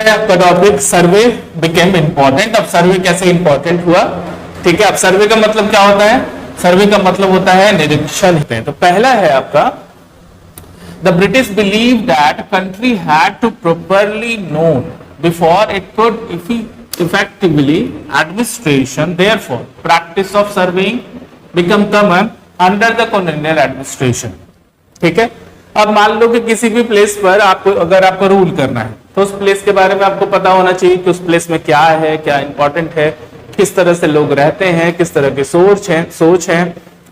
आपका टॉपिक सर्वे became important. अब सर्वे कैसे इंपॉर्टेंट हुआ, ठीक है। अब सर्वे का मतलब क्या होता है? सर्वे का मतलब होता है निरीक्षण। तो पहला है आपका, the British believe that country had to properly known before it could effectively administration, therefore practice of surveying become common under the colonial administration, ठीक है। अब मान लो कि किसी भी प्लेस पर आपको अगर आपको रूल करना है तो उस प्लेस के बारे में आपको पता होना चाहिए कि उस प्लेस में क्या है, क्या इंपॉर्टेंट है, किस तरह से लोग रहते हैं, किस तरह की सोच है,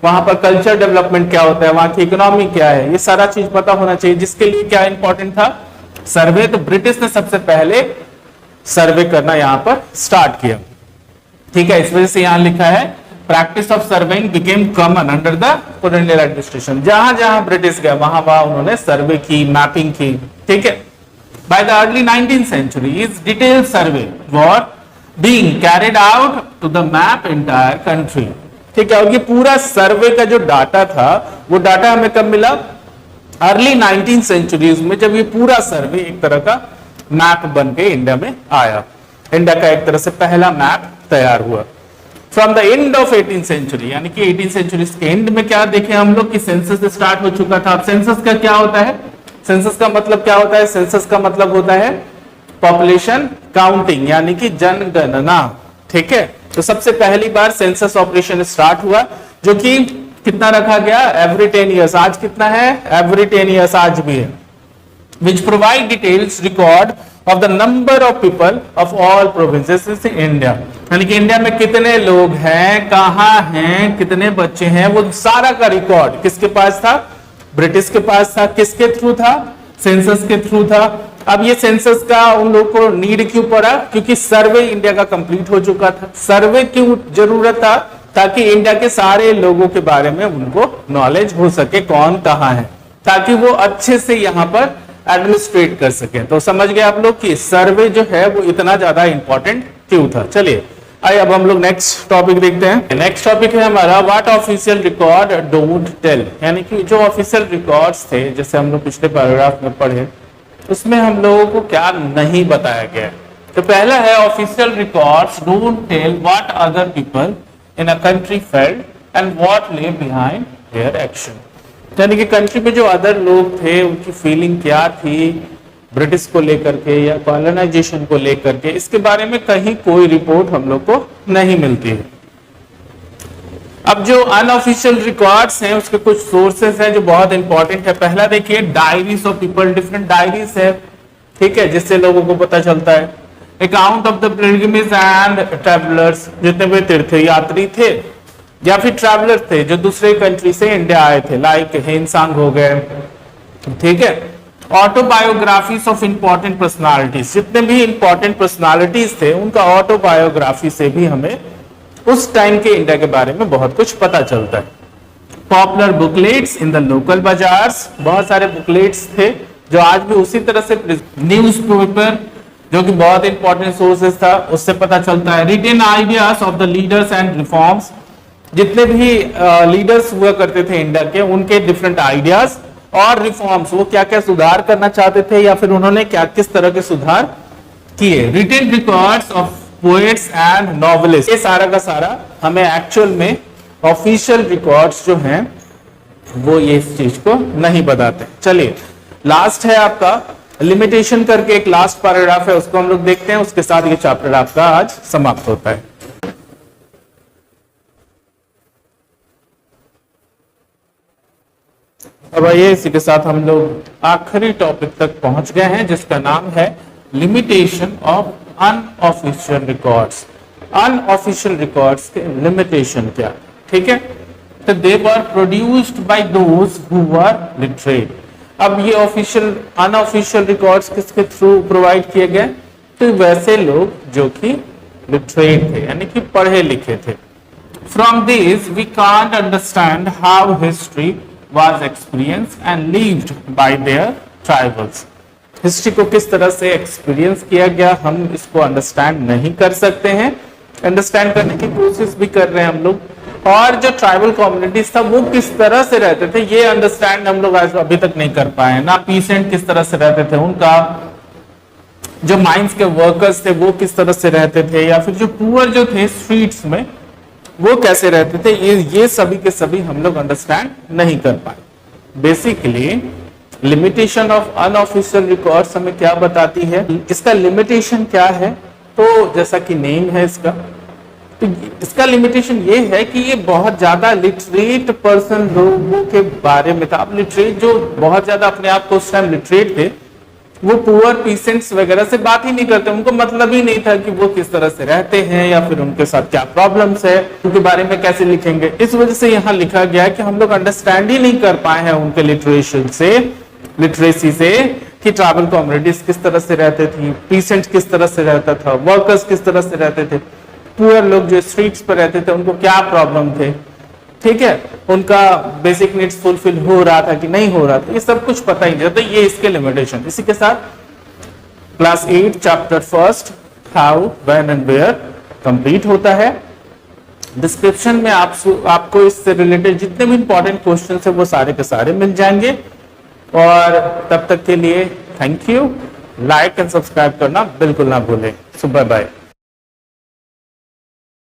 वहां पर कल्चर डेवलपमेंट क्या होता है, वहां की इकोनॉमी क्या है, ये सारा चीज पता होना चाहिए। जिसके लिए क्या इंपॉर्टेंट था? सर्वे। तो ब्रिटिश ने सबसे पहले सर्वे करना यहां पर स्टार्ट किया, ठीक है। इस वजह से यहां लिखा है practice of surveying became common under the colonial administration. जहां जहां ब्रिटिश गए वहां वहां उन्होंने सर्वे की, मैपिंग की, ठीक है। By the early 19th century, detailed survey was being carried out to the map entire country, ठीक है। और ये पूरा सर्वे का जो डाटा था वो डाटा हमें कब मिला? अर्ली 19th सेंचुरीज में, जब ये पूरा सर्वे एक तरह का मैप बन के इंडिया में आया। इंडिया का एक तरह से पहला मैप तैयार हुआ। From the end of 18th century, यानी कि 18th सेंचुरी के एंड में क्या देखे हम लोग कि सेंसस स्टार्ट हो चुका था। अब सेंसस का क्या होता है? सेंसस का मतलब क्या होता है? सेंसस का मतलब होता है पॉपुलेशन काउंटिंग, यानी कि जनगणना, ठीक है। तो सबसे पहली बार सेंसस ऑपरेशन स्टार्ट हुआ, जो कि कितना रखा गया? Every 10 years. आज कितना है? एवरी 10 ईयर्स आज भी है। Which provide details record of the number of people of all provinces in India, यानी कि इंडिया में कितने लोग हैं, कहाँ हैं, कितने बच्चे हैं, वो सारा का रिकॉर्ड किसके पास था? ब्रिटिश के पास था। किसके थ्रू था? सेंसस के थ्रू था। अब ये सेंसस का उन लोगों को नीड क्यों पड़ा? क्योंकि सर्वे इंडिया का कंप्लीट हो चुका था। सर्वे क्यों जरूरत था? ताकि इंडिया के सारे लोगों के बारे में उनको नॉलेज हो सके, कौन कहाँ है, ताकि वो अच्छे से यहाँ पर एडमिनिस्ट्रेट कर सके। तो समझ गए आप लोग कि सर्वे जो है वो इतना ज्यादा इंपॉर्टेंट क्यों था। चलिए आइए अब हम लोग नेक्स्ट टॉपिक देखते हैं। नेक्स्ट टॉपिक है हमारा what official record don't tell, यानी कि जो ऑफिशियल रिकॉर्ड्स थे, जैसे हम लोग पिछले पैराग्राफ में पढ़े, उसमें हम लोगों को क्या नहीं बताया गया। तो पहला है official records don't tell what other people in a country felt and what lay behind their action, यानी कि कंट्री में जो अदर लोग थे उनकी फीलिंग क्या थी ब्रिटिश को लेकर के या कॉलोनाइजेशन को लेकर के, इसके बारे में कहीं कोई रिपोर्ट हम लोग को नहीं मिलती है। अब जो अनऑफिशियल रिकॉर्ड्स हैं उसके कुछ सोर्सेस हैं जो बहुत इंपॉर्टेंट है। पहला देखिए diaries of people, different diaries है, ठीक है, जिससे लोगों को पता चलता है। Account of the pilgrimage and travellers, जितने भी तीर्थयात्री थे या फिर ट्रैवलर थे जो दूसरे कंट्री से इंडिया आए थे, लाइक हेनसांग हो गए, ठीक है। ऑटोबायोग्राफीज ऑफ इंपॉर्टेंट पर्सनालिटीज, जितने भी इंपॉर्टेंट पर्सनालिटीज थे उनका ऑटोबायोग्राफी से भी हमें उस टाइम के इंडिया के बारे में बहुत कुछ पता चलता है। Popular booklets in the local bazaars, बहुत सारे बुकलेट्स थे जो आज भी उसी तरह से। न्यूज़पेपर जो कि बहुत इंपॉर्टेंट सोर्सेस था, उससे पता चलता है। Written ideas of the leaders and reforms, जितने भी लीडर्स हुआ करते थे इंडिया के, उनके डिफरेंट आइडियाज और रिफॉर्म्स, वो क्या क्या सुधार करना चाहते थे या फिर उन्होंने क्या किस तरह के सुधार किए। Written records of poets and novelist, ये सारा का सारा हमें एक्चुअल में ऑफिशियल रिकॉर्ड्स जो हैं वो ये इस चीज को नहीं बताते। चलिए लास्ट है आपका लिमिटेशन करके एक लास्ट पैराग्राफ है, उसको हम लोग देखते हैं। उसके साथ ये चैप्टर आपका आज समाप्त होता है। अब आइए इसी के साथ हम लोग आखिरी टॉपिक तक पहुंच गए हैं, जिसका नाम है limitation of unofficial records. Unofficial records के लिमिटेशन क्या, ठीक है। तो they were produced by those who were literate. अब ये ऑफिशियल अनऑफिशियल रिकॉर्ड्स किसके थ्रू प्रोवाइड किए गए? तो वैसे लोग जो कि लिटरेट थे, यानी कि पढ़े लिखे थे। From this we can't understand how history was experienced and lived by their tribals। History को किस तरह से एक्सपीरियंस किया गया हम इसको अंडरस्टैंड नहीं कर सकते हैं, अंडरस्टैंड करने की कोशिश भी कर रहे हैं हम लोग। और जो ट्राइबल कम्युनिटीज था वो किस तरह से रहते थे ये अंडरस्टैंड हम लोग आज अभी तक नहीं कर पाए। ना पीसेंट किस तरह से रहते थे, उनका जो माइंस के वर्कर्स थे वो किस तरह से रहते थे, या फिर जो पुअर जो थे स्ट्रीट्स में वो कैसे रहते थे, ये सभी के सभी हम लोग अंडरस्टैंड नहीं कर पाए। Basically limitation of unofficial records हमें क्या बताती है, इसका लिमिटेशन क्या है, तो जैसा कि नेम है इसका, तो इसका लिमिटेशन ये है कि ये बहुत ज्यादा लिटरेट पर्सन लोगों के बारे में था। अब लिटरेट जो बहुत ज्यादा अपने आप को उस टाइम लिटरेट थे, वो पुअर पीसेंट्स वगैरह से बात ही नहीं करते, उनको मतलब ही नहीं था कि वो किस तरह से रहते हैं या फिर उनके साथ क्या प्रॉब्लम्स है, उनके बारे में कैसे लिखेंगे। इस वजह से यहाँ लिखा गया है कि हम लोग अंडरस्टैंड ही नहीं कर पाए हैं उनके लिटरेसी से कि ट्राइबल कम्युनिटीज किस तरह से रहते थी, पीसेंट किस तरह से रहता था, वर्कर्स किस तरह से रहते थे, पुअर लोग जो स्ट्रीट्स पर रहते थे उनको क्या प्रॉब्लम थे, ठीक है, उनका बेसिक नीड्स फुलफिल हो रहा था कि नहीं हो रहा था, ये सब कुछ पता ही नहीं था। ये इसके लिमिटेशन। इसी के साथ class 8 chapter first how when and where complete होता है। डिस्क्रिप्शन में आपको इससे रिलेटेड जितने भी इंपॉर्टेंट क्वेश्चन है वो सारे के सारे मिल जाएंगे। और तब तक के लिए thank you. Like and subscribe करना बिल्कुल ना भूलें। सो बाय बाय।